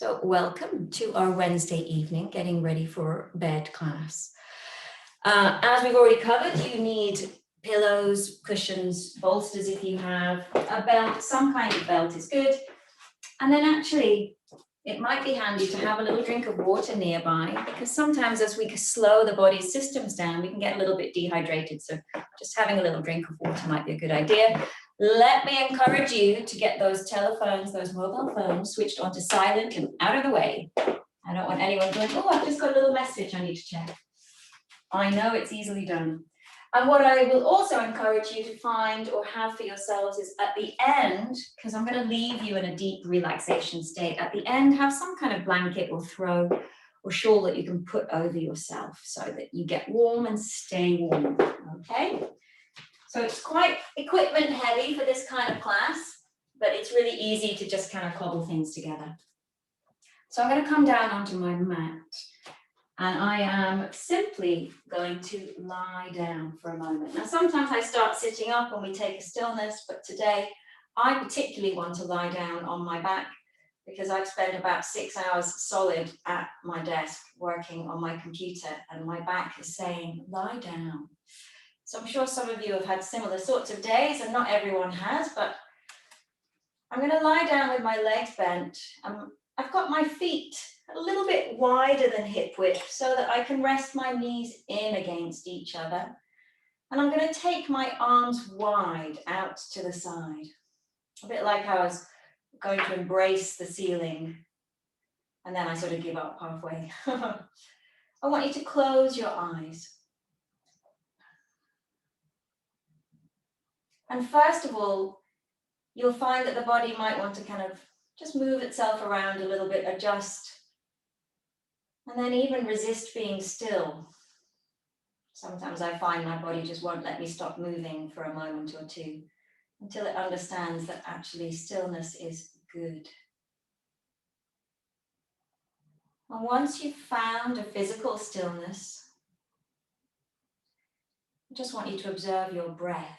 So welcome to our Wednesday evening, getting ready for bed class. As we've already covered, you need pillows, cushions, bolsters if you have, a belt, some kind of belt is good. And then actually, it might be handy to have a little drink of water nearby, because sometimes as we slow the body's systems down, we can get a little bit dehydrated. So just having a little drink of water might be a good idea. Let me encourage you to get those telephones, those mobile phones switched onto silent and out of the way. I don't want anyone going, oh, I've just got a little message I need to check. I know it's easily done. And what I will also encourage you to find or have for yourselves is at the end, because I'm going to leave you in a deep relaxation state, at the end, have some kind of blanket or throw or shawl that you can put over yourself so that you get warm and stay warm, okay? So it's quite equipment heavy for this kind of class, but it's really easy to just kind of cobble things together. So I'm going to come down onto my mat. And I am simply going to lie down for a moment. Now, sometimes I start sitting up when we take a stillness, but today I particularly want to lie down on my back because I've spent about 6 hours solid at my desk working on my computer, and my back is saying, lie down. So I'm sure some of you have had similar sorts of days, and not everyone has, but I'm going to lie down with my legs bent. I've got my feet a little bit wider than hip width so that I can rest my knees in against each other. And I'm going to take my arms wide out to the side, a bit like I was going to embrace the ceiling and then I sort of give up halfway. I want you to close your eyes. And first of all, you'll find that the body might want to kind of just move itself around a little bit, adjust, and then even resist being still. Sometimes I find my body just won't let me stop moving for a moment or two until it understands that actually stillness is good. And once you've found a physical stillness, I just want you to observe your breath.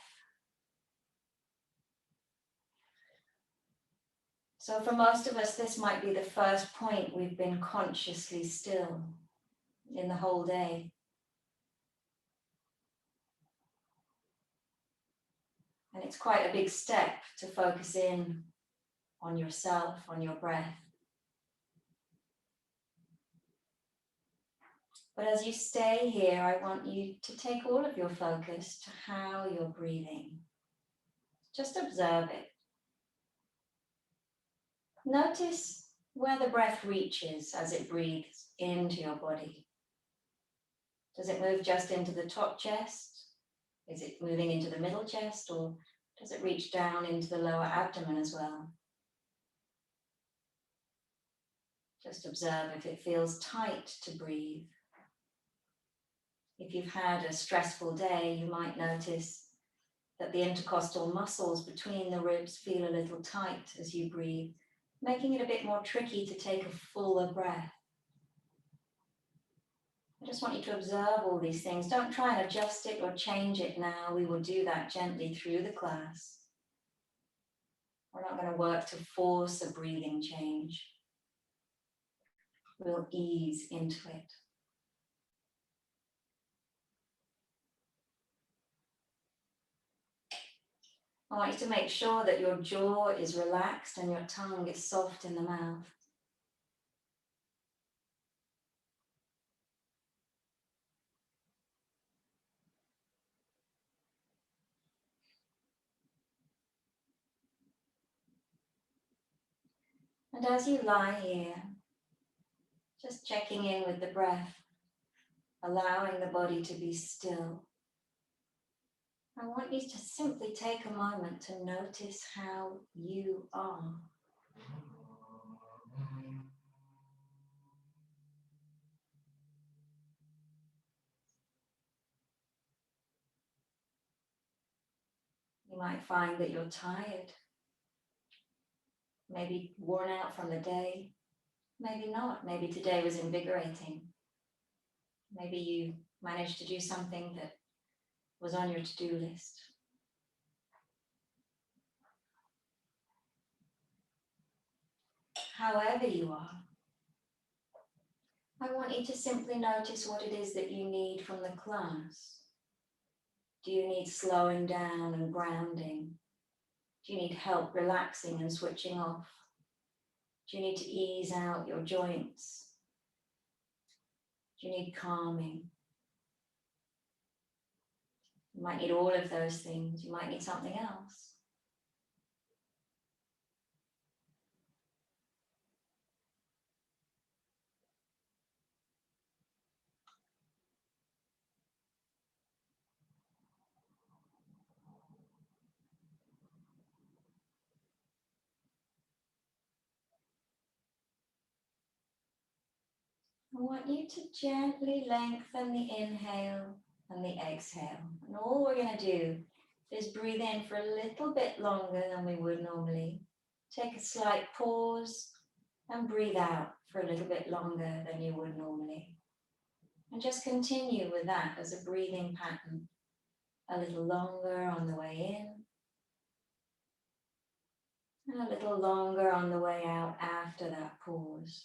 So for most of us, this might be the first point we've been consciously still in the whole day. And it's quite a big step to focus in on yourself, on your breath. But as you stay here, I want you to take all of your focus to how you're breathing. Just observe it. Notice where the breath reaches as it breathes into your body. Does it move just into the top chest? Is it moving into the middle chest, or does it reach down into the lower abdomen as well? Just observe if it feels tight to breathe. If you've had a stressful day, you might notice that the intercostal muscles between the ribs feel a little tight as you breathe, making it a bit more tricky to take a fuller breath. I just want you to observe all these things. Don't try and adjust it or change it now. We will do that gently through the class. We're not going to work to force a breathing change. We'll ease into it. I want you to make sure that your jaw is relaxed and your tongue is soft in the mouth. And as you lie here, just checking in with the breath, allowing the body to be still, I want you to simply take a moment to notice how you are. You might find that you're tired, maybe worn out from the day, maybe not. Maybe today was invigorating. Maybe you managed to do something that was on your to-do list. However you are, I want you to simply notice what it is that you need from the class. Do you need slowing down and grounding? Do you need help relaxing and switching off? Do you need to ease out your joints? Do you need calming? You might need all of those things. You might need something else. I want you to gently lengthen the inhale and the exhale. And all we're going to do is breathe in for a little bit longer than we would normally. Take a slight pause and breathe out for a little bit longer than you would normally. And just continue with that as a breathing pattern. A little longer on the way in, and a little longer on the way out after that pause.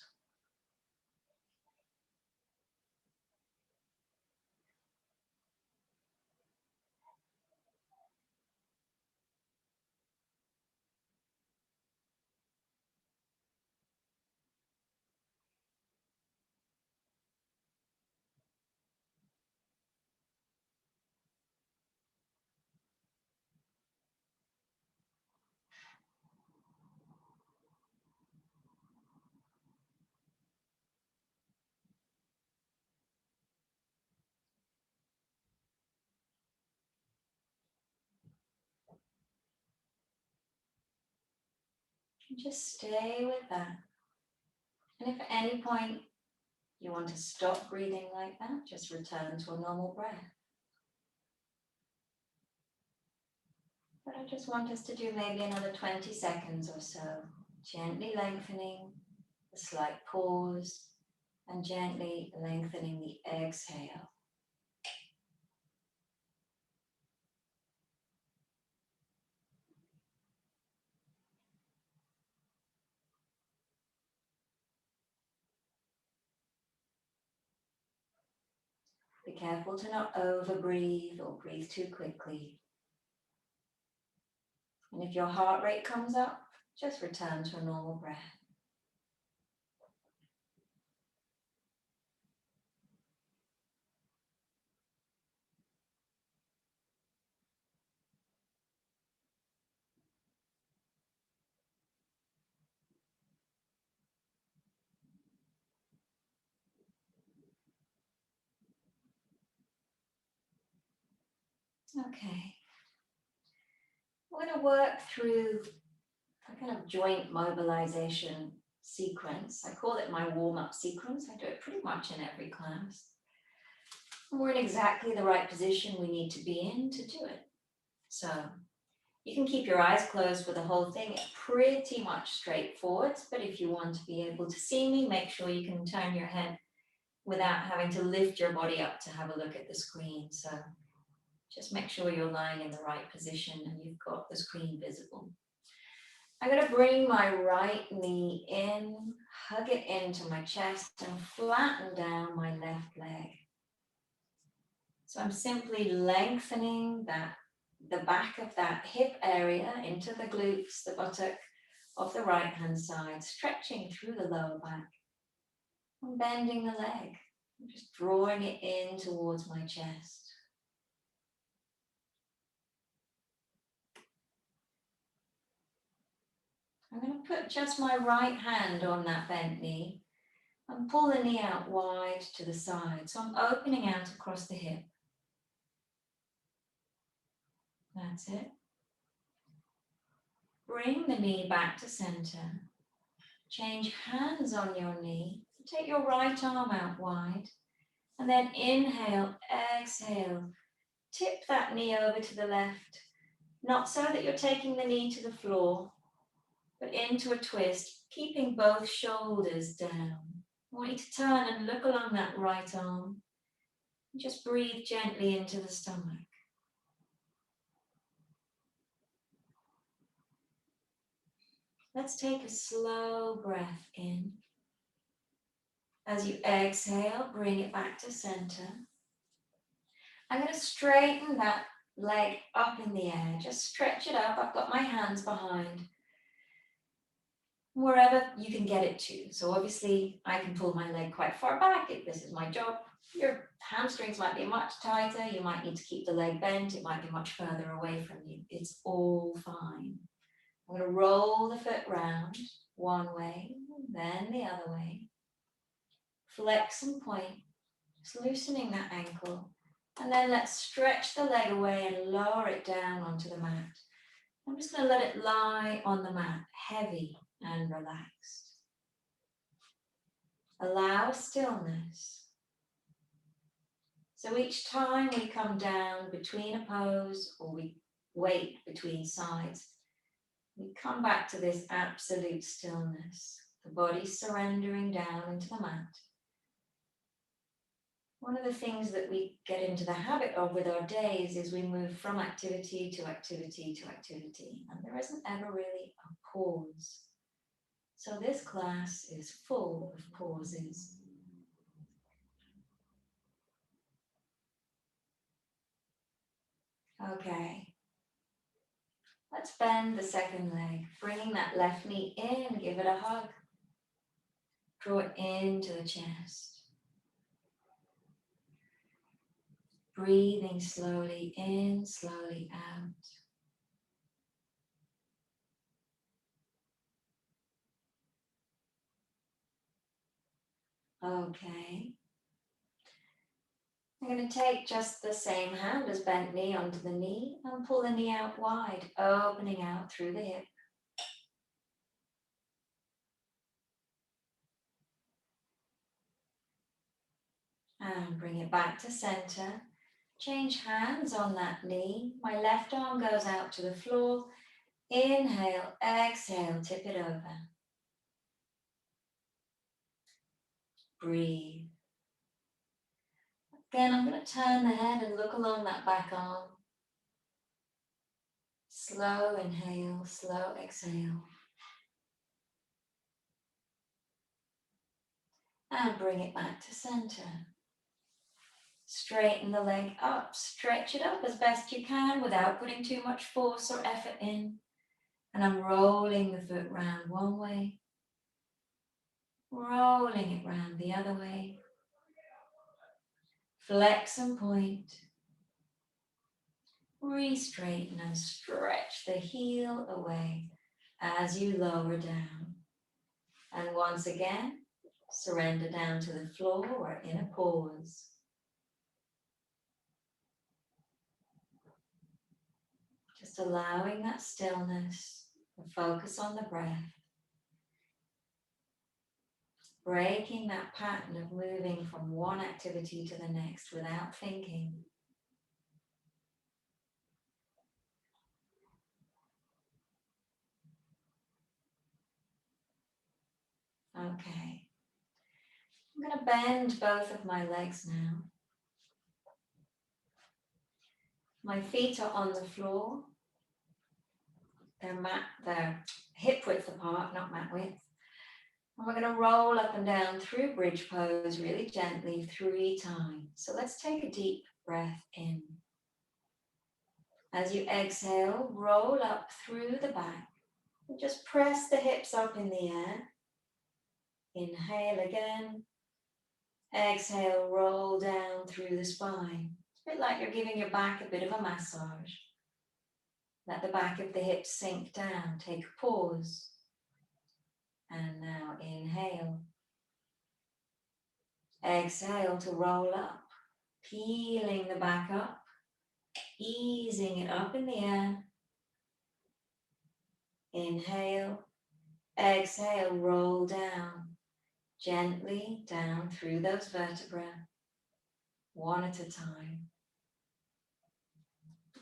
Just stay with that. And if at any point you want to stop breathing like that, just return to a normal breath. But I just want us to do maybe another 20 seconds or so, gently lengthening, a slight pause, and gently lengthening the exhale. Be careful to not over-breathe or breathe too quickly. And if your heart rate comes up, just return to a normal breath. Okay. We're going to work through a kind of joint mobilization sequence. I call it my warm-up sequence. I do it pretty much in every class. We're in exactly the right position we need to be in to do it. So you can keep your eyes closed for the whole thing. It's pretty much straightforward, but if you want to be able to see me, make sure you can turn your head without having to lift your body up to have a look at the screen. So just make sure you're lying in the right position and you've got the screen visible. I'm going to bring my right knee in, hug it into my chest, and flatten down my left leg. So I'm simply lengthening the back of that hip area into the glutes, the buttock of the right hand side, stretching through the lower back. I'm bending the leg, I'm just drawing it in towards my chest. I'm going to put just my right hand on that bent knee and pull the knee out wide to the side. So I'm opening out across the hip. That's it. Bring the knee back to center. Change hands on your knee. Take your right arm out wide. And then inhale, exhale. Tip that knee over to the left. Not so that you're taking the knee to the floor, but into a twist, keeping both shoulders down. I want you to turn and look along that right arm. Just breathe gently into the stomach. Let's take a slow breath in As you exhale, bring it back to center. I'm going to straighten that leg up in the air. Just stretch it up. I've got my hands behind, wherever you can get it to. So obviously I can pull my leg quite far back if this is my job. Your hamstrings might be much tighter. You might need to keep the leg bent. It might be much further away from you. It's all fine. I'm going to roll the foot round one way, then the other way. Flex and point, just loosening that ankle. And then let's stretch the leg away and lower it down onto the mat. I'm just going to let it lie on the mat, heavy and relaxed. Allow stillness. So each time we come down between a pose or we wait between sides, we come back to this absolute stillness, the body surrendering down into the mat. One of the things that we get into the habit of with our days is we move from activity to activity to activity, and there isn't ever really a pause. So this class is full of pauses. Okay. Let's bend the second leg, bringing that left knee in, give it a hug. Draw it into the chest. Breathing slowly in, slowly out. Okay. I'm going to take just the same hand as bent knee onto the knee and pull the knee out wide, opening out through the hip. And bring it back to center. Change hands on that knee. My left arm goes out to the floor. Inhale, exhale, tip it over. Breathe. Again, I'm going to turn the head and look along that back arm. Slow inhale, slow exhale. And bring it back to center. Straighten the leg up, stretch it up as best you can without putting too much force or effort in. And I'm rolling the foot round one way, rolling it round the other way. Flex and point. Re-straighten and stretch the heel away as you lower down. And once again, surrender down to the floor or in a pause. Just allowing that stillness and focus on the breath. Breaking that pattern of moving from one activity to the next without thinking. Okay. I'm going to bend both of my legs now. My feet are on the floor. They're hip width apart, not mat width. And we're going to roll up and down through bridge pose really gently 3 times. So let's take a deep breath in. As you exhale, roll up through the back. And just press the hips up in the air. Inhale again. Exhale, roll down through the spine. It's a bit like you're giving your back a bit of a massage. Let the back of the hips sink down. Take a pause. And now inhale. Exhale to roll up. Peeling the back up. Easing it up in the air. Inhale. Exhale, roll down. Gently down through those vertebrae. One at a time.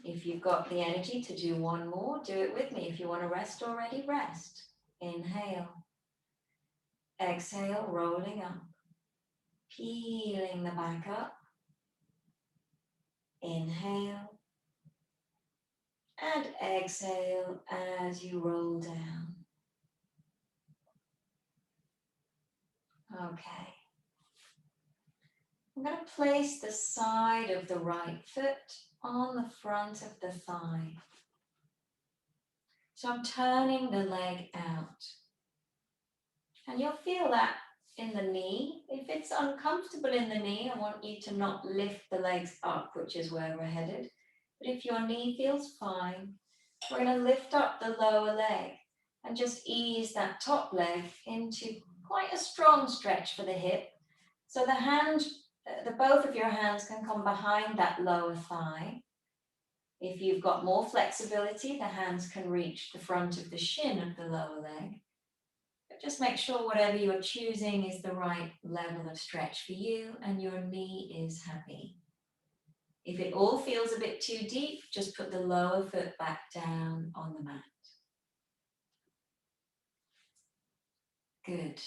If you've got the energy to do one more, do it with me. If you want to rest already, rest. Inhale. Exhale, rolling up. Peeling the back up. Inhale. And exhale as you roll down. Okay. I'm going to place the side of the right foot on the front of the thigh. So I'm turning the leg out. And you'll feel that in the knee. If it's uncomfortable in the knee, I want you to not lift the legs up, which is where we're headed. But if your knee feels fine, we're going to lift up the lower leg and just ease that top leg into quite a strong stretch for the hip. So both of your hands can come behind that lower thigh. If you've got more flexibility, the hands can reach the front of the shin of the lower leg. But just make sure whatever you're choosing is the right level of stretch for you and your knee is happy. If it all feels a bit too deep, just put the lower foot back down on the mat. Good.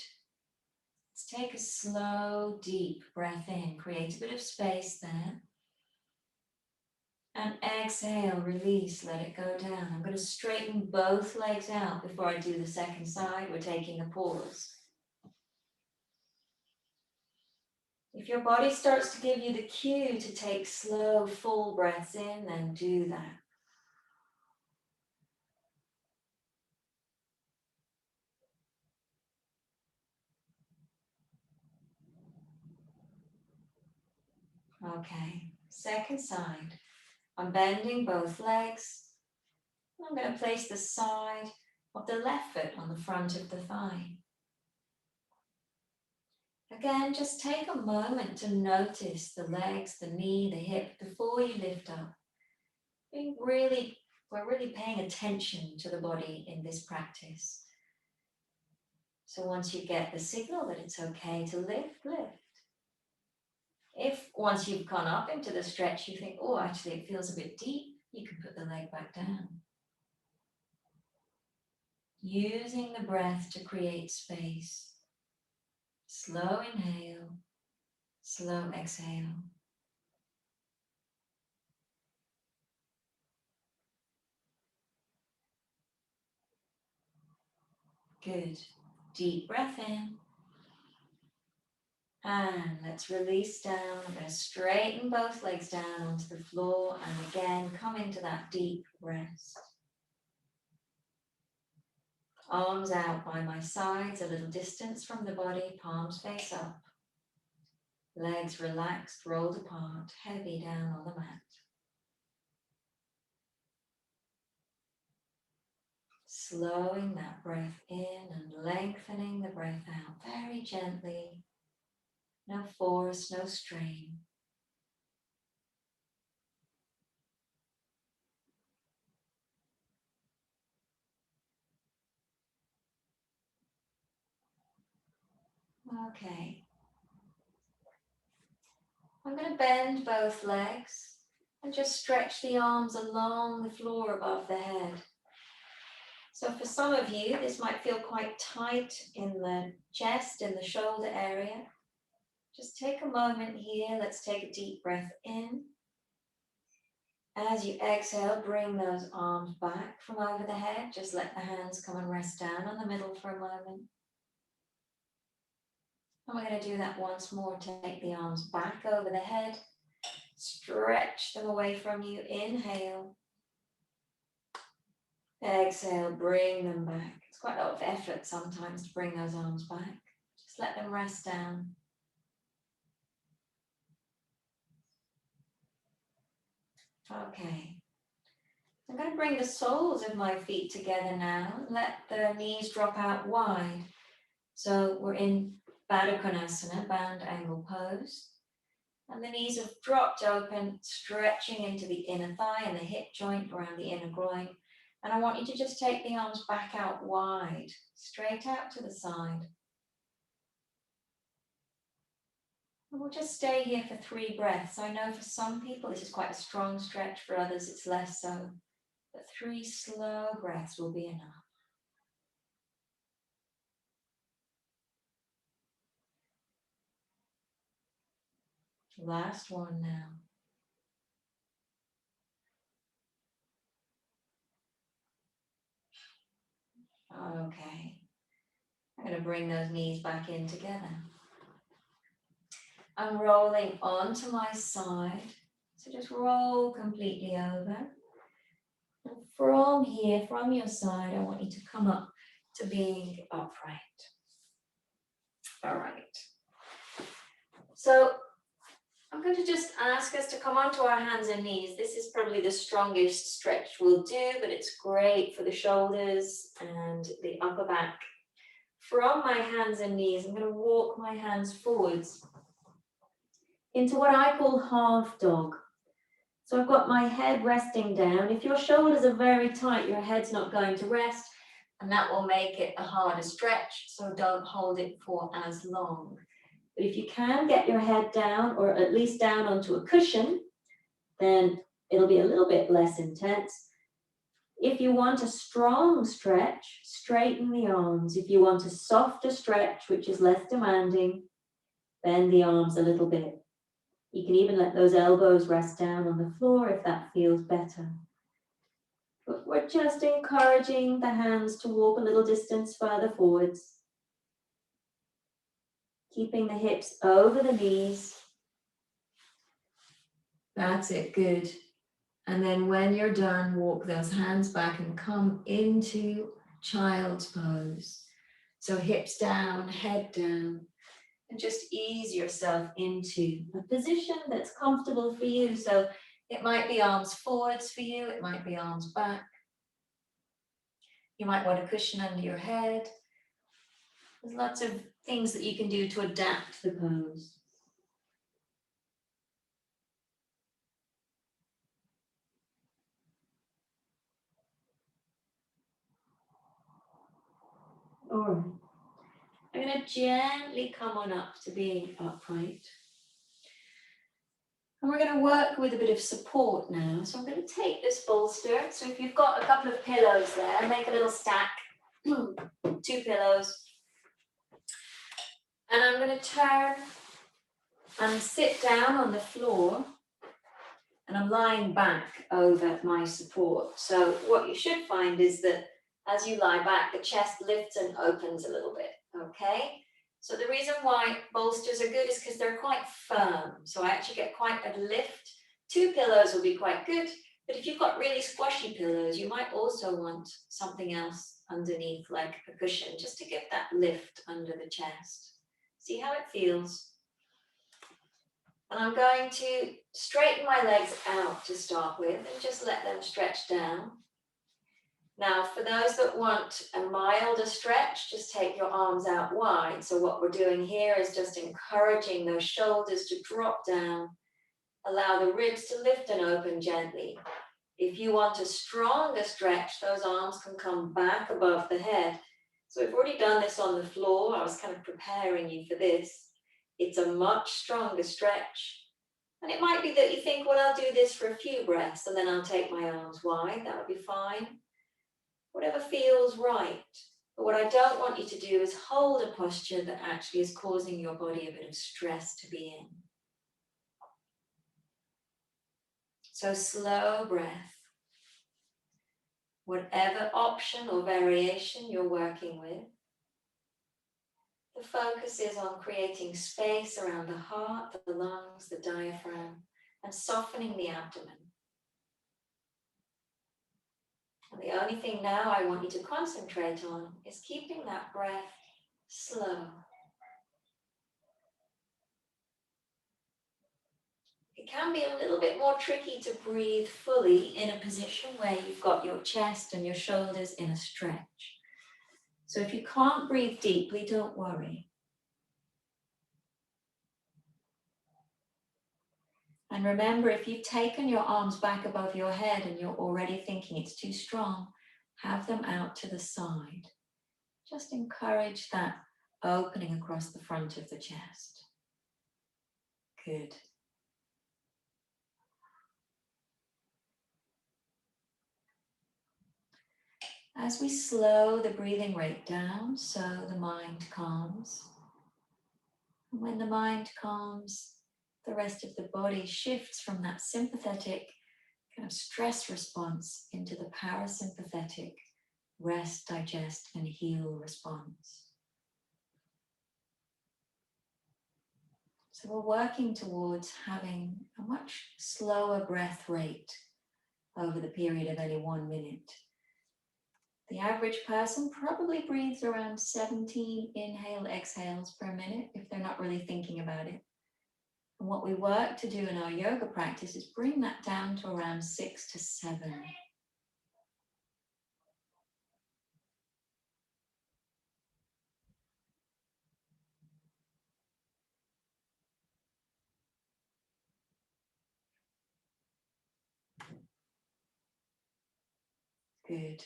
Let's take a slow, deep breath in. Create a bit of space there. And exhale, release, let it go down. I'm going to straighten both legs out before I do the second side. We're taking a pause. If your body starts to give you the cue to take slow, full breaths in, then do that. Okay, second side. I'm bending both legs. I'm going to place the side of the left foot on the front of the thigh. Again, just take a moment to notice the legs, the knee, the hip before you lift up. We're really paying attention to the body in this practice. So once you get the signal that it's okay to lift, lift. If once you've gone up into the stretch, you think, oh, actually it feels a bit deep, you can put the leg back down. Using the breath to create space. Slow inhale, slow exhale. Good. Deep breath in. And let's release down. I'm going to straighten both legs down onto the floor and again come into that deep rest. Arms out by my sides, a little distance from the body, palms face up. Legs relaxed, rolled apart, heavy down on the mat. Slowing that breath in and lengthening the breath out very gently. No force, no strain. Okay. I'm going to bend both legs and just stretch the arms along the floor above the head. So for some of you, this might feel quite tight in the chest, in the shoulder area. Just take a moment here. Let's take a deep breath in. As you exhale, bring those arms back from over the head. Just let the hands come and rest down on the middle for a moment. And we're going to do that once more. Take the arms back over the head. Stretch them away from you. Inhale. Exhale, bring them back. It's quite a lot of effort sometimes to bring those arms back. Just let them rest down. Okay. I'm going to bring the soles of my feet together now. Let the knees drop out wide. So we're in Baddha Konasana, bound angle pose. And the knees have dropped open, stretching into the inner thigh and the hip joint around the inner groin. And I want you to just take the arms back out wide, straight out to the side. And we'll just stay here for 3 breaths. I know for some people this is quite a strong stretch, for others it's less so. But 3 slow breaths will be enough. Last one now. Okay. I'm going to bring those knees back in together. I'm rolling onto my side. So just roll completely over. And from here, from your side, I want you to come up to being upright. All right. So I'm going to just ask us to come onto our hands and knees. This is probably the strongest stretch we'll do, but it's great for the shoulders and the upper back. From my hands and knees, I'm going to walk my hands forwards into what I call half dog. So I've got my head resting down. If your shoulders are very tight, your head's not going to rest, and that will make it a harder stretch, so don't hold it for as long. But if you can get your head down, or at least down onto a cushion, then it'll be a little bit less intense. If you want a strong stretch, straighten the arms. If you want a softer stretch, which is less demanding, bend the arms a little bit. You can even let those elbows rest down on the floor if that feels better. But we're just encouraging the hands to walk a little distance further forwards. Keeping the hips over the knees. That's it, good. And then when you're done, walk those hands back and come into child's pose. So hips down, head down. And just ease yourself into a position that's comfortable for you. So it might be arms forwards for you, it might be arms back. You might want a cushion under your head. There's lots of things that you can do to adapt the pose. All right. I'm going to gently come on up to being upright. And we're going to work with a bit of support now. So I'm going to take this bolster. So if you've got a couple of pillows there, make a little stack. 2 pillows. And I'm going to turn and sit down on the floor. And I'm lying back over my support. So what you should find is that as you lie back, the chest lifts and opens a little bit, okay? So the reason why bolsters are good is because they're quite firm. So I actually get quite a lift. 2 pillows will be quite good, but if you've got really squashy pillows, you might also want something else underneath, like a cushion, just to give that lift under the chest. See how it feels? And I'm going to straighten my legs out to start with and just let them stretch down. Now, for those that want a milder stretch, just take your arms out wide. So what we're doing here is just encouraging those shoulders to drop down. Allow the ribs to lift and open gently. If you want a stronger stretch, those arms can come back above the head. So we've already done this on the floor. I was kind of preparing you for this. It's a much stronger stretch. And it might be that you think, well, I'll do this for a few breaths and then I'll take my arms wide. That would be fine. Whatever feels right. But what I don't want you to do is hold a posture that actually is causing your body a bit of stress to be in. So slow breath. Whatever option or variation you're working with, the focus is on creating space around the heart, the lungs, the diaphragm, and softening the abdomen. And the only thing now I want you to concentrate on is keeping that breath slow. It can be a little bit more tricky to breathe fully in a position where you've got your chest and your shoulders in a stretch. So if you can't breathe deeply, don't worry. And remember, if you've taken your arms back above your head and you're already thinking it's too strong, have them out to the side. Just encourage that opening across the front of the chest. Good. As we slow the breathing rate down, so the mind calms. And when the mind calms, the rest of the body shifts from that sympathetic kind of stress response into the parasympathetic rest, digest, and heal response. So we're working towards having a much slower breath rate over the period of only 1 minute. The average person probably breathes around 17 inhale exhales per minute if they're not really thinking about it. And what we work to do in our yoga practice is bring that down to around 6 to 7. Good.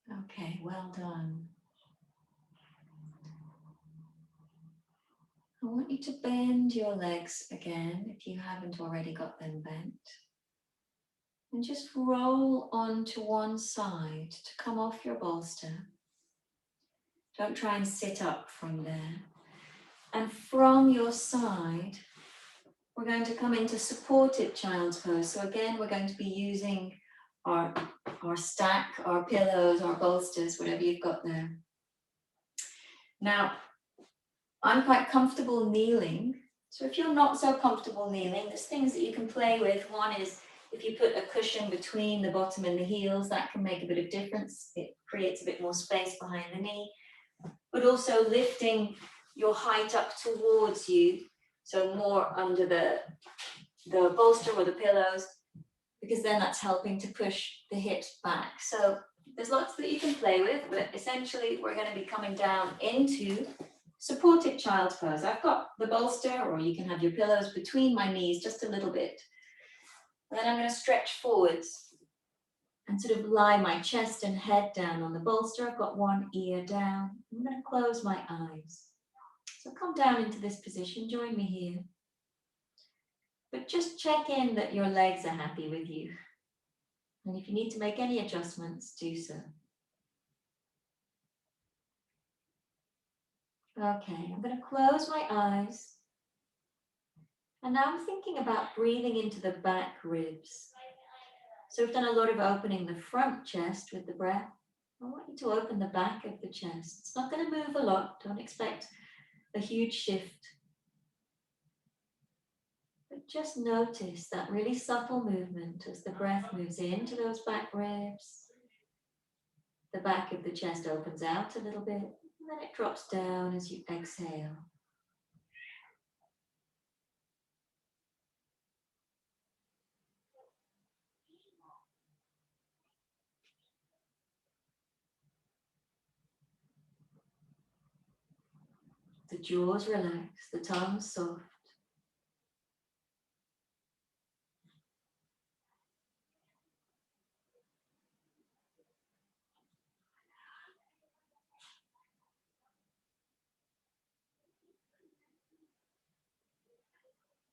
Okay, well done. I want you to bend your legs again if you haven't already got them bent. And just roll onto one side to come off your bolster. Don't try and sit up from there. And from your side, we're going to come into supported child's pose. So again, we're going to be using our stack, our pillows, our bolsters, whatever you've got there. Now, I'm quite comfortable kneeling. So if you're not so comfortable kneeling, there's things that you can play with. One is if you put a cushion between the bottom and the heels, that can make a bit of difference. It creates a bit more space behind the knee. But also lifting your height up towards you, so more under the bolster or the pillows, because then that's helping to push the hips back. So there's lots that you can play with, but essentially we're going to be coming down into supported child's pose. I've got the bolster, or you can have your pillows between my knees just a little bit. And then I'm going to stretch forwards and sort of lie my chest and head down on the bolster. I've got one ear down. I'm going to close my eyes. So come down into this position, join me here. But just check in that your legs are happy with you. And if you need to make any adjustments, do so. Okay, I'm going to close my eyes. And now I'm thinking about breathing into the back ribs. So we've done a lot of opening the front chest with the breath. I want you to open the back of the chest. It's not going to move a lot. Don't expect a huge shift. But just notice that really subtle movement as the breath moves into those back ribs. The back of the chest opens out a little bit, and then it drops down as you exhale. The jaws relax, the tongue soft.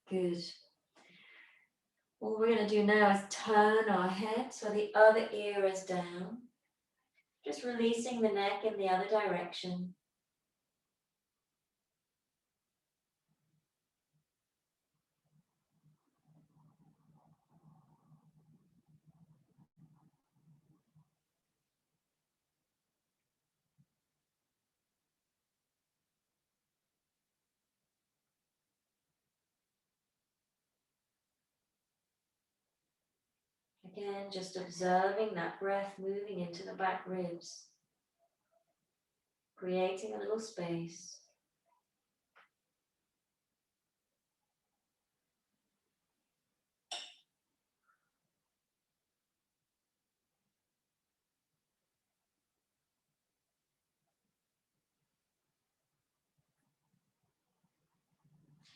Good. All we're going to do now is turn our head so the other ear is down. Just releasing the neck in the other direction. Again, just observing that breath moving into the back ribs, creating a little space.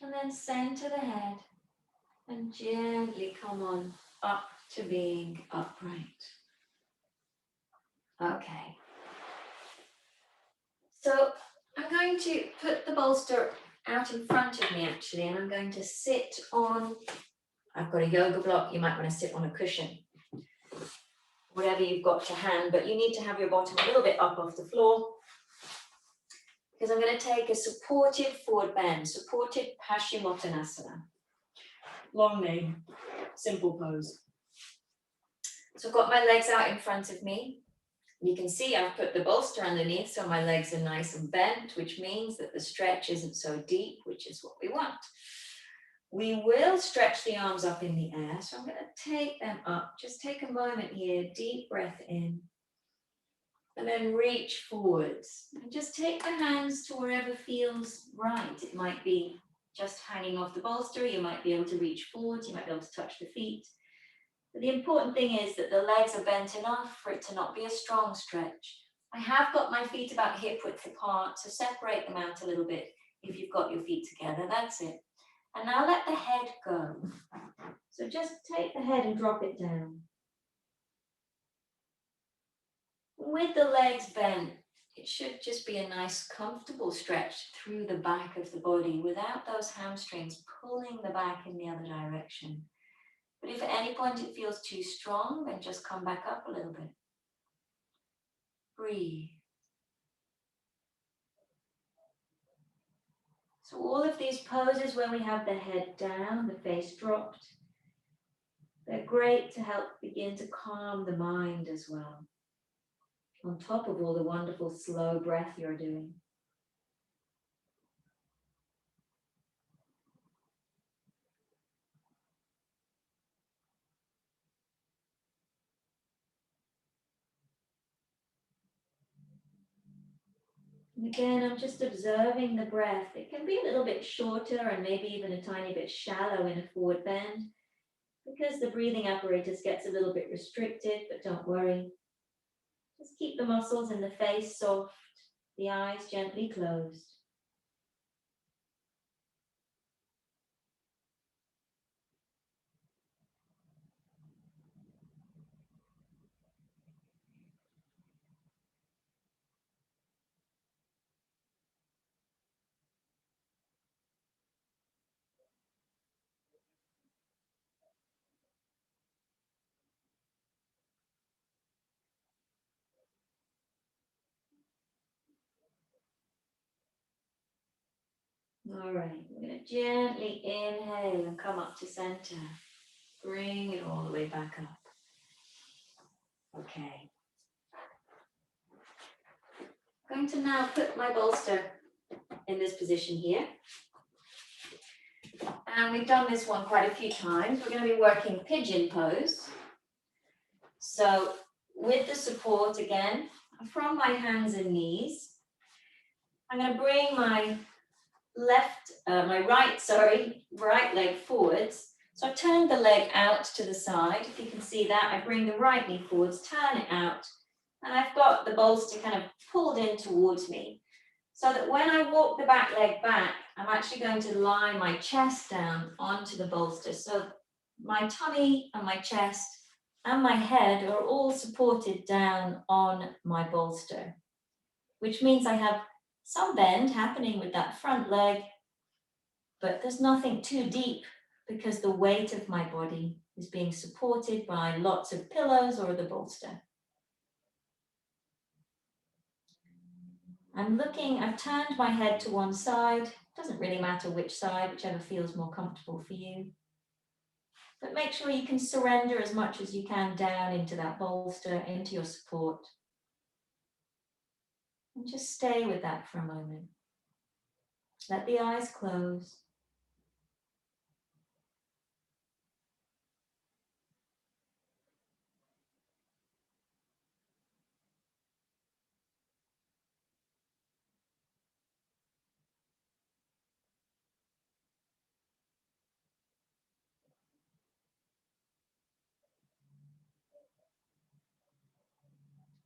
And then center the head and gently come on up to being upright. Okay. So I'm going to put the bolster out in front of me actually, and I'm going to sit on, I've got a yoga block, you might want to sit on a cushion, whatever you've got to hand, but you need to have your bottom a little bit up off the floor, because I'm going to take a supported forward bend, supported Paschimottanasana. Long name, simple pose. So I've got my legs out in front of me. You can see I've put the bolster underneath, so my legs are nice and bent, which means that the stretch isn't so deep, which is what we want. We will stretch the arms up in the air, so I'm going to take them up. Just take a moment here, deep breath in, and then reach forwards. And just take the hands to wherever feels right. It might be just hanging off the bolster, you might be able to reach forwards, you might be able to touch the feet. But the important thing is that the legs are bent enough for it to not be a strong stretch. I have got my feet about hip width apart, so separate them out a little bit if you've got your feet together, that's it. And now let the head go. So just take the head and drop it down. With the legs bent, it should just be a nice comfortable stretch through the back of the body without those hamstrings pulling the back in the other direction. But if at any point it feels too strong, then just come back up a little bit. Breathe. So all of these poses where we have the head down, the face dropped, they're great to help begin to calm the mind as well, on top of all the wonderful slow breath you're doing. And again, I'm just observing the breath. It can be a little bit shorter and maybe even a tiny bit shallow in a forward bend because the breathing apparatus gets a little bit restricted, but don't worry. Just keep the muscles in the face soft, the eyes gently closed. All right, we're going to gently inhale and come up to center. Bring it all the way back up. Okay. I'm going to now put my bolster in this position here. And we've done this one quite a few times. We're going to be working pigeon pose. So with the support again, from my hands and knees, I'm going to bring my right leg forwards. So I've turned the leg out to the side. If you can see that, I bring the right knee forwards, turn it out, and I've got the bolster kind of pulled in towards me. So that when I walk the back leg back, I'm actually going to lie my chest down onto the bolster. So my tummy and my chest and my head are all supported down on my bolster, which means I have some bend happening with that front leg, but there's nothing too deep because the weight of my body is being supported by lots of pillows or the bolster. I've turned my head to one side. Doesn't really matter which side, whichever feels more comfortable for you. But make sure you can surrender as much as you can down into that bolster, into your support. And just stay with that for a moment. Let the eyes close.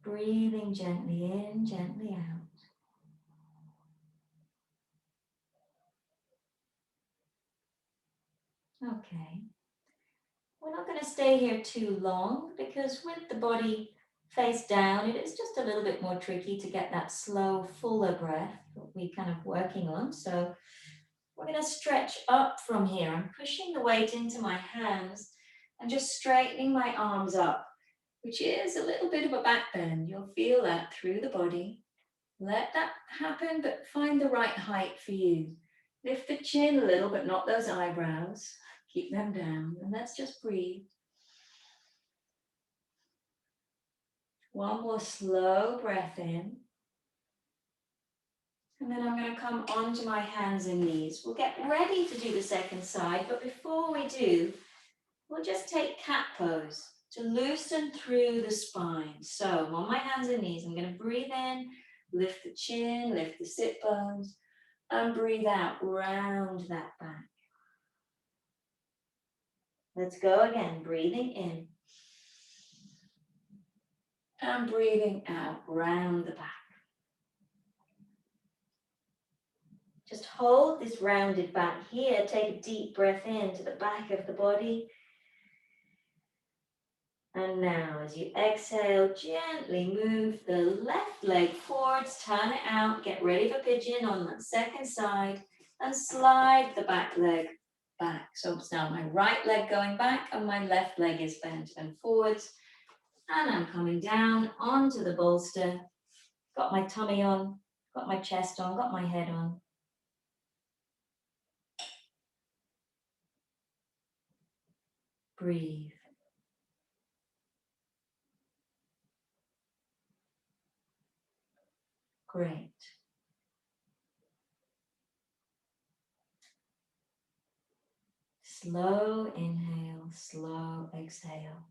Breathing gently in, gently out. Okay. We're not going to stay here too long because with the body face down, it is just a little bit more tricky to get that slow, fuller breath that we're kind of working on. So we're going to stretch up from here. I'm pushing the weight into my hands and just straightening my arms up, which is a little bit of a back bend. You'll feel that through the body. Let that happen, but find the right height for you. Lift the chin a little, but not those eyebrows. Keep them down, and let's just breathe. One more slow breath in. And then I'm going to come onto my hands and knees. We'll get ready to do the second side, but before we do, we'll just take cat pose to loosen through the spine. So I'm on my hands and knees. I'm going to breathe in, lift the chin, lift the sit bones, and breathe out, round that back. Let's go again, breathing in and breathing out, round the back. Just hold this rounded back here. Take a deep breath in to the back of the body. And now as you exhale, gently move the left leg forwards, turn it out, get ready for pigeon on the second side, and slide the back leg back. So it's now my right leg going back and my left leg is bent and forwards. And I'm coming down onto the bolster. Got my tummy on, got my chest on, got my head on. Breathe. Great. Slow inhale, slow exhale.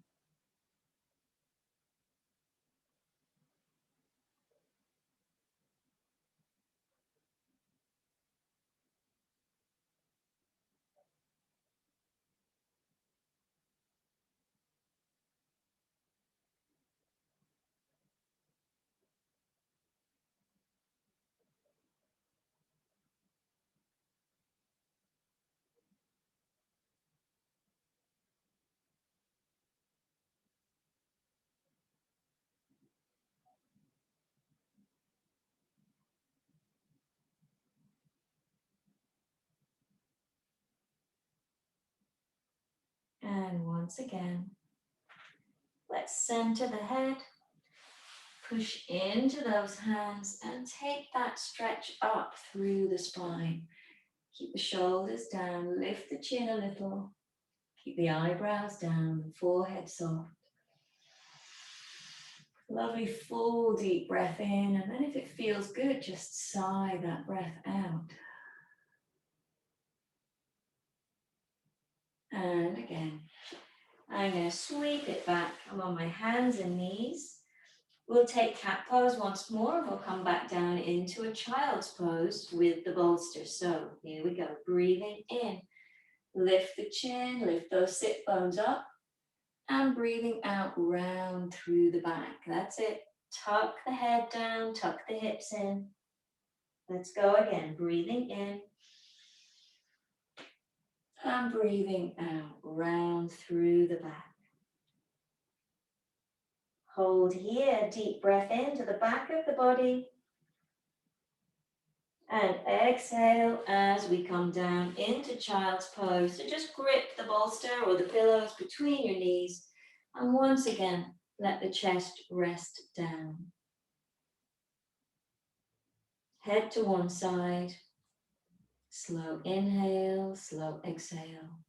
And once again, let's center the head, push into those hands and take that stretch up through the spine. Keep the shoulders down, lift the chin a little, keep the eyebrows down, the forehead soft. Lovely full deep breath in, and then if it feels good, just sigh that breath out. And again, I'm going to sweep it back. I'm on my hands and knees. We'll take cat pose once more and we'll come back down into a child's pose with the bolster. So here we go, breathing in. Lift the chin, lift those sit bones up, and breathing out round through the back. That's it. Tuck the head down, tuck the hips in. Let's go again, breathing in. And breathing out round through the back. Hold here, deep breath into the back of the body. And exhale as we come down into child's pose. So just grip the bolster or the pillows between your knees. And once again, let the chest rest down. Head to one side. Slow inhale, slow exhale.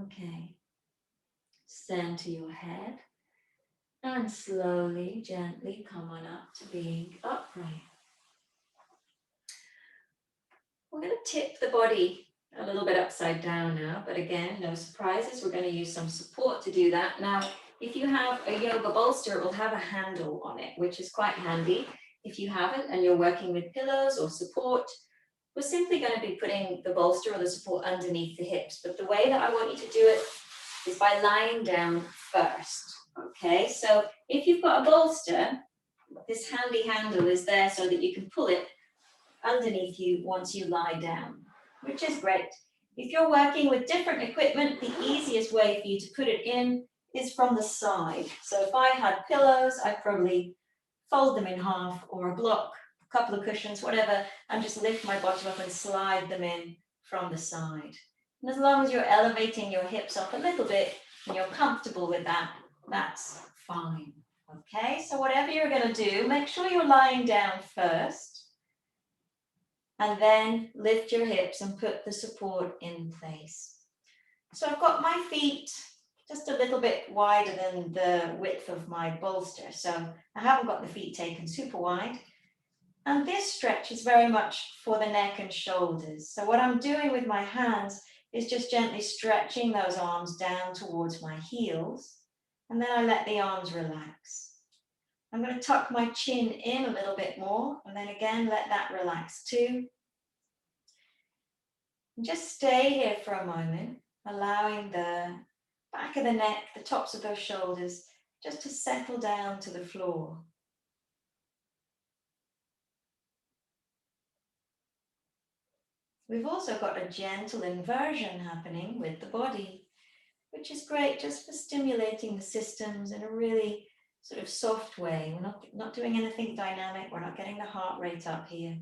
Okay. Center your head and slowly, gently come on up to being upright. We're going to tip the body a little bit upside down now, but again, no surprises. We're going to use some support to do that. Now, if you have a yoga bolster, it will have a handle on it, which is quite handy. If you haven't and you're working with pillows or support, we're simply going to be putting the bolster or the support underneath the hips. But the way that I want you to do it is by lying down first. Okay, so if you've got a bolster, this handy handle is there so that you can pull it underneath you once you lie down, which is great. If you're working with different equipment, the easiest way for you to put it in is from the side. So if I had pillows, I'd probably fold them in half, or a block, a couple of cushions, whatever, and just lift my bottom up and slide them in from the side. And as long as you're elevating your hips up a little bit and you're comfortable with that, that's fine. Okay, so whatever you're going to do, make sure you're lying down first, and then lift your hips and put the support in place. So I've got my feet just a little bit wider than the width of my bolster. So I haven't got the feet taken super wide. And this stretch is very much for the neck and shoulders. So what I'm doing with my hands is just gently stretching those arms down towards my heels. And then I let the arms relax. I'm going to tuck my chin in a little bit more, and then again, let that relax too. And just stay here for a moment, allowing the back of the neck, the tops of those shoulders, just to settle down to the floor. We've also got a gentle inversion happening with the body, which is great just for stimulating the systems in a really sort of soft way. We're not doing anything dynamic. We're not getting the heart rate up here.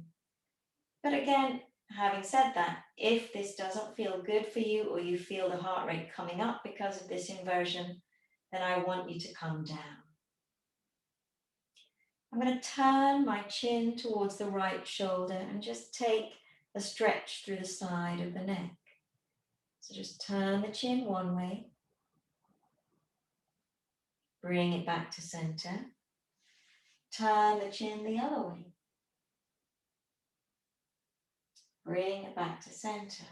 But again, having said that, if this doesn't feel good for you, or you feel the heart rate coming up because of this inversion, then I want you to come down. I'm going to turn my chin towards the right shoulder and just take a stretch through the side of the neck. So just turn the chin one way, bring it back to center, turn the chin the other way, bring it back to center.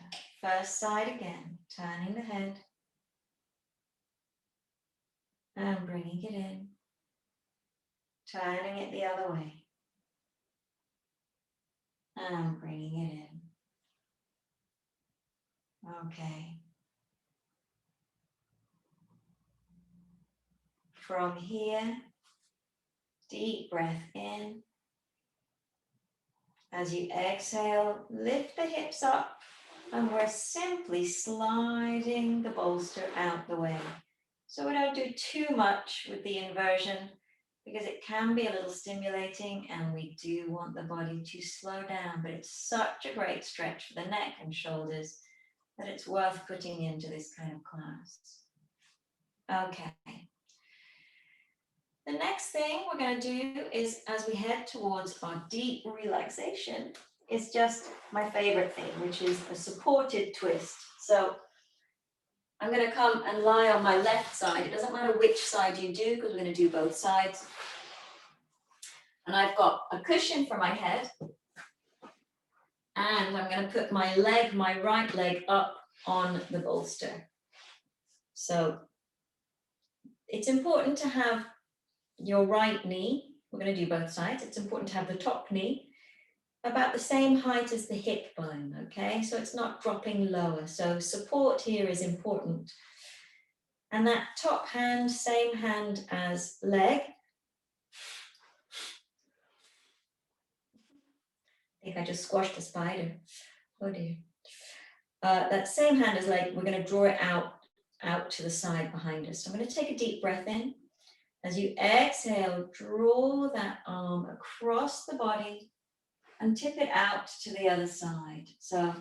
First side again, turning the head and bringing it in, turning it the other way and bringing it in. Okay. From here, deep breath in. As you exhale, lift the hips up, and we're simply sliding the bolster out the way. So we don't do too much with the inversion, because it can be a little stimulating, and we do want the body to slow down, but it's such a great stretch for the neck and shoulders that it's worth putting into this kind of class. Okay. The next thing we're going to do is, as we head towards our deep relaxation, is just my favorite thing, which is a supported twist. So I'm going to come and lie on my left side. It doesn't matter which side you do, because we're going to do both sides. And I've got a cushion for my head. And I'm going to put my leg, my right leg, up on the bolster. So it's important to have your right knee, we're going to do both sides, it's important to have the top knee about the same height as the hip bone, okay? So it's not dropping lower. So support here is important. And that top hand, same hand as leg. I think I just squashed a spider. Oh dear. That same hand as leg, we're going to draw it out to the side behind us. So I'm going to take a deep breath in. As you exhale, draw that arm across the body and tip it out to the other side. So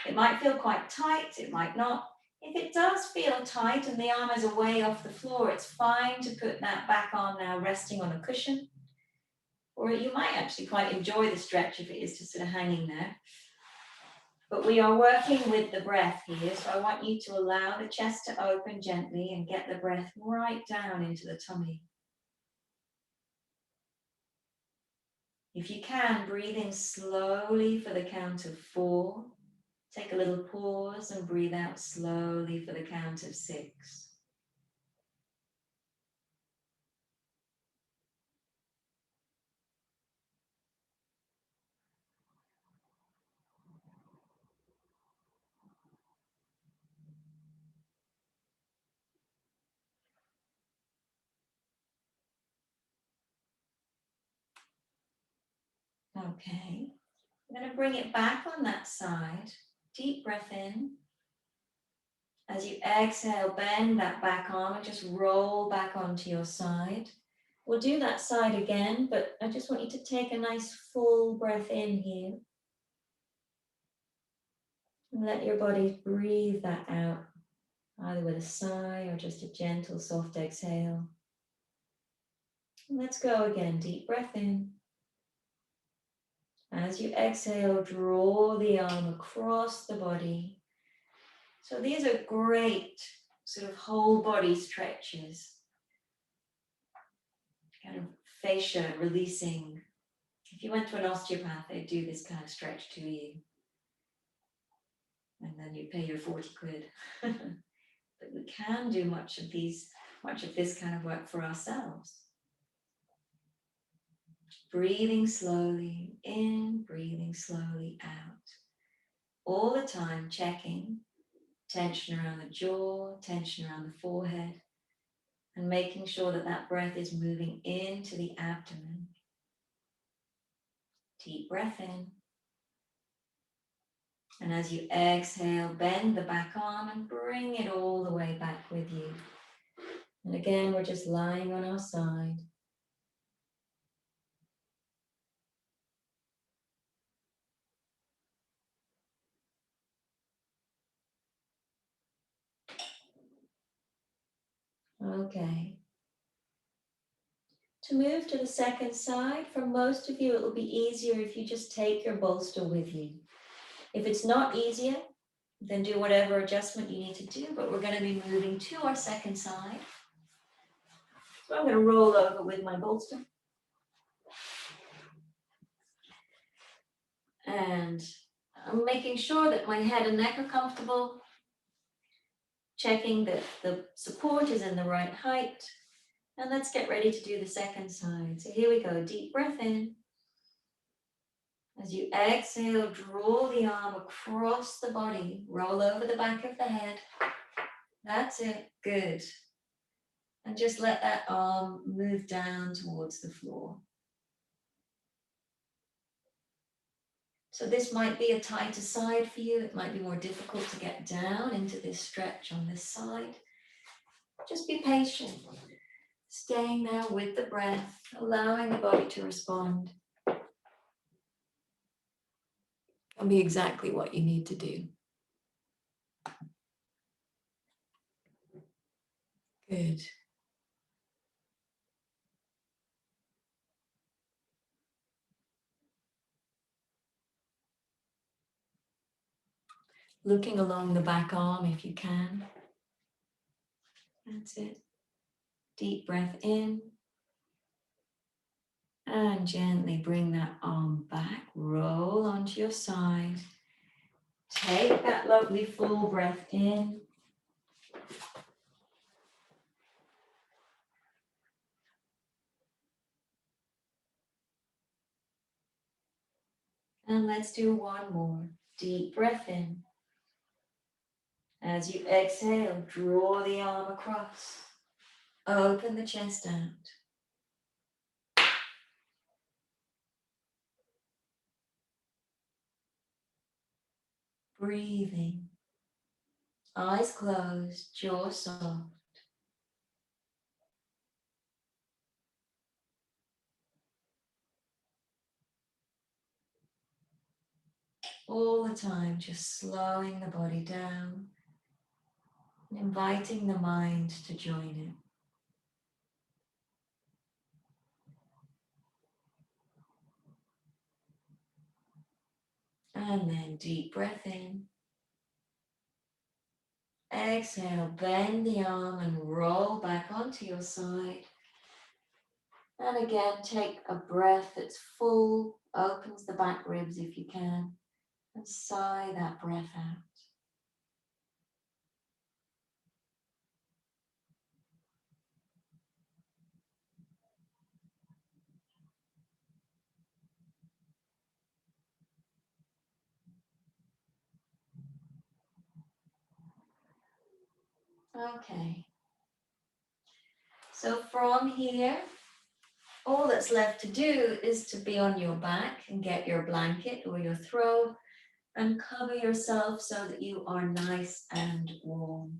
it might feel quite tight, it might not. If it does feel tight and the arm is away off the floor, it's fine to put that back on now, resting on a cushion. Or you might actually quite enjoy the stretch if it is just sort of hanging there. But we are working with the breath here, so I want you to allow the chest to open gently and get the breath right down into the tummy. If you can, breathe in slowly for the count of 4. Take a little pause and breathe out slowly for the count of 6. Okay, I'm going to bring it back on that side. Deep breath in. As you exhale, bend that back arm and just roll back onto your side. We'll do that side again, but I just want you to take a nice full breath in here. And let your body breathe that out, either with a sigh or just a gentle, soft exhale. And let's go again, deep breath in. As you exhale, draw the arm across the body. So these are great sort of whole body stretches. Kind of fascia releasing. If you went to an osteopath, they'd do this kind of stretch to you. And then you pay your 40 quid. But we can do much of this kind of work for ourselves. Breathing slowly in, breathing slowly out. All the time checking tension around the jaw, tension around the forehead, and making sure that that breath is moving into the abdomen. Deep breath in. And as you exhale, bend the back arm and bring it all the way back with you. And again, we're just lying on our side. Okay. To move to the second side, for most of you, it will be easier if you just take your bolster with you. If it's not easier, then do whatever adjustment you need to do, but we're going to be moving to our second side. So I'm going to roll over with my bolster. And I'm making sure that my head and neck are comfortable, checking that the support is in the right height. And let's get ready to do the second side. So here we go, deep breath in. As you exhale, draw the arm across the body, roll over the back of the head. That's it, good. And just let that arm move down towards the floor. So this might be a tighter side for you. It might be more difficult to get down into this stretch on this side. Just be patient, staying there with the breath, allowing the body to respond. It'll be exactly what you need to do. Good. Looking along the back arm if you can. That's it. Deep breath in. And gently bring that arm back. Roll onto your side. Take that lovely full breath in. And let's do one more. Deep breath in. As you exhale, draw the arm across. Open the chest out. Breathing. Eyes closed, jaw soft. All the time, just slowing the body down and inviting the mind to join it. And then deep breath in. Exhale, bend the arm and roll back onto your side. And again, take a breath that's full, opens the back ribs if you can, and sigh that breath out. Okay. So from here, all that's left to do is to be on your back and get your blanket or your throw and cover yourself so that you are nice and warm.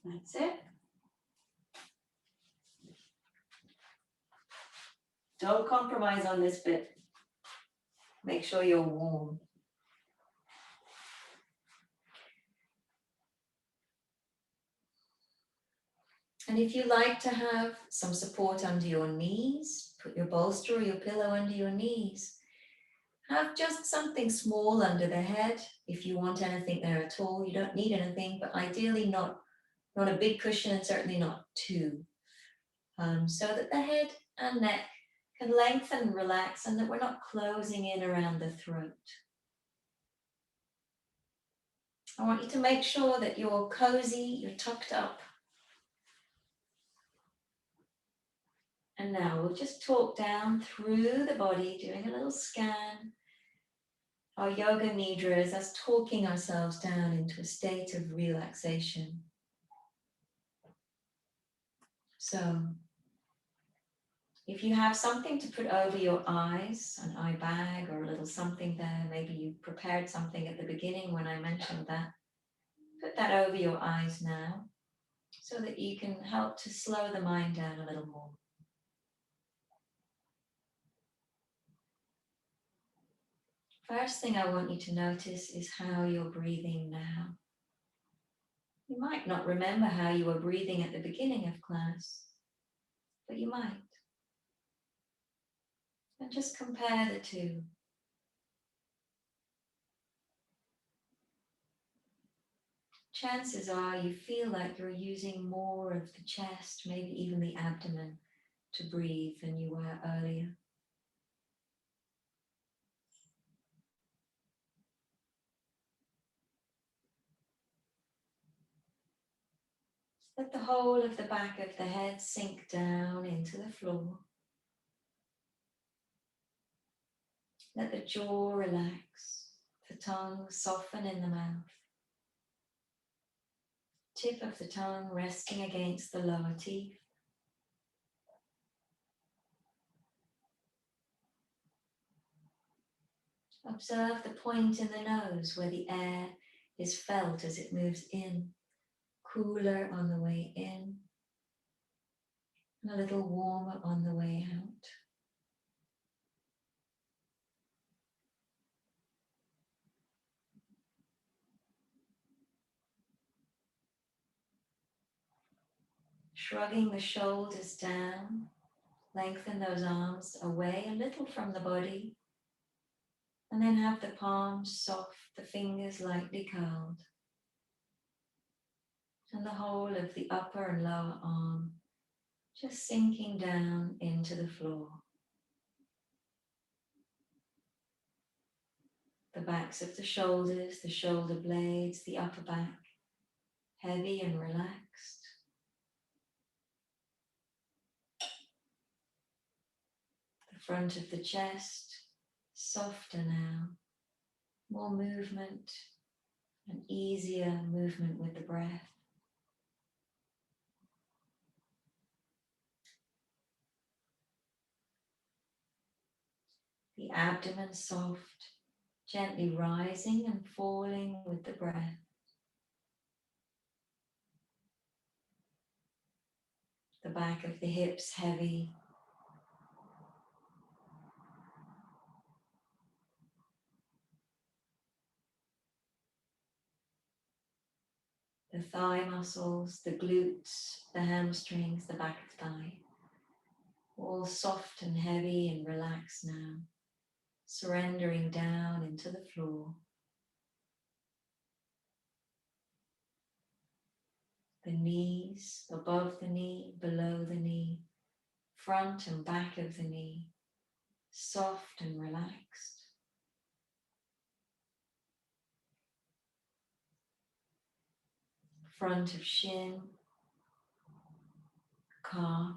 That's it. Don't compromise on this bit. Make sure you're warm. And if you like to have some support under your knees, put your bolster or your pillow under your knees. Have just something small under the head. If you want anything there at all, you don't need anything, but ideally not a big cushion and certainly not two. So that the head and neck can lengthen and relax and that we're not closing in around the throat. I want you to make sure that you're cozy, you're tucked up. And now we'll just talk down through the body, doing a little scan. Our yoga nidra is us talking ourselves down into a state of relaxation. So, if you have something to put over your eyes, an eye bag or a little something there, maybe you prepared something at the beginning when I mentioned that, put that over your eyes now so that you can help to slow the mind down a little more. First thing I want you to notice is how you're breathing now. You might not remember how you were breathing at the beginning of class, but you might. And just compare the two. Chances are you feel like you're using more of the chest, maybe even the abdomen, to breathe than you were earlier. Let the whole of the back of the head sink down into the floor. Let the jaw relax, the tongue soften in the mouth. Tip of the tongue resting against the lower teeth. Observe the point in the nose where the air is felt as it moves in, cooler on the way in, and a little warmer on the way out. Shrugging the shoulders down, lengthen those arms away a little from the body, and then have the palms soft, the fingers lightly curled, and the whole of the upper and lower arm just sinking down into the floor. The backs of the shoulders, the shoulder blades, the upper back, heavy and relaxed. The front of the chest, softer now, more movement, and easier movement with the breath. The abdomen soft, gently rising and falling with the breath. The back of the hips heavy. The thigh muscles, the glutes, the hamstrings, the back of thigh. All soft and heavy and relaxed now, surrendering down into the floor. The knees, above the knee, below the knee, front and back of the knee, soft and relaxed. Front of shin, calf,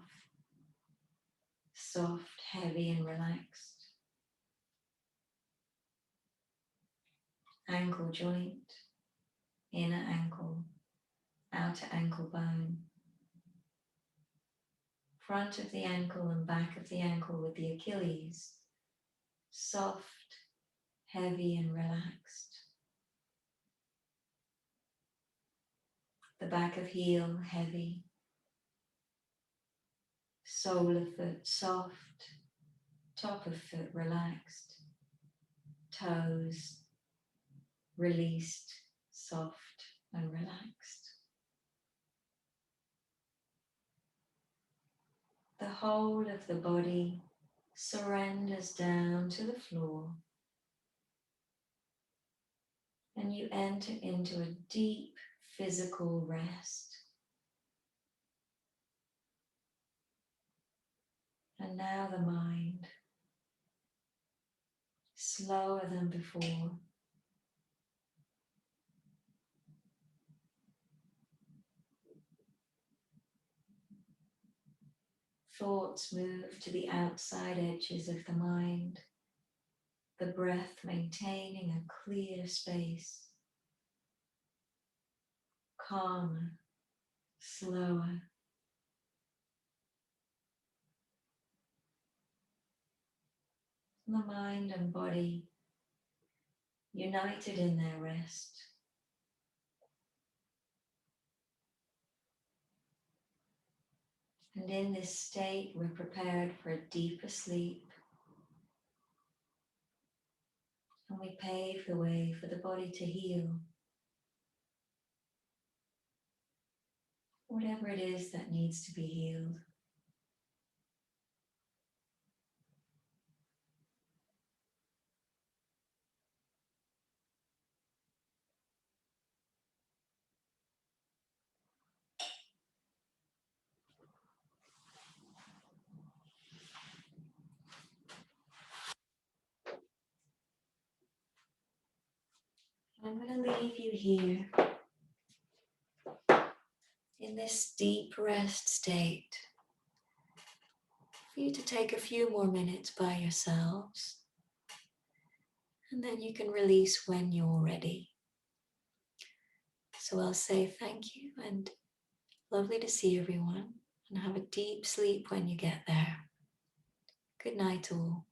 soft, heavy and relaxed. Ankle joint, inner ankle, outer ankle bone. front of the ankle and back of the ankle with the Achilles, soft, heavy and relaxed. The back of heel heavy, sole of foot soft, top of foot relaxed, toes released, soft and relaxed. The whole of the body surrenders down to the floor, and you enter into a deep physical rest. And now the mind, slower than before, thoughts move to the outside edges of the mind, the breath maintaining a clear space, calmer, slower. The mind and body united in their rest. And in this state, we're prepared for a deeper sleep. And we pave the way for the body to heal. Whatever it is that needs to be healed. I'm going to leave you here in this deep rest state for you to take a few more minutes by yourselves, and then you can release when you're ready. So I'll say thank you and lovely to see everyone, and have a deep sleep when you get there. Good night all.